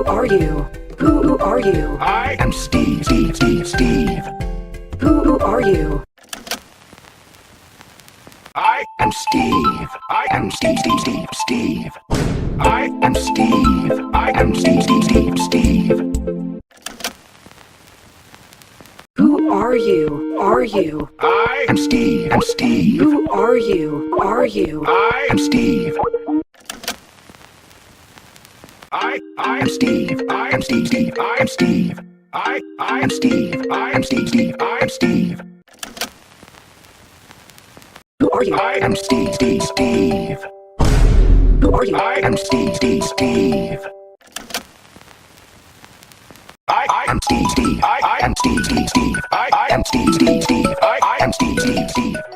are you? Who are you? I am Steve. Who are you? I am Steve. I am Steve. I am Steve. I am Steve. Who are you? Are you? I am Steve. Who are you? Are you? I am Steve. I am Steve. I am Steve. I am Steve. I am Steve. I am Steve. I am Steve. Who are you? I am Steve. Who are you? I am Steve. I am Steve. I am Steve. I am Steve. I am Steve.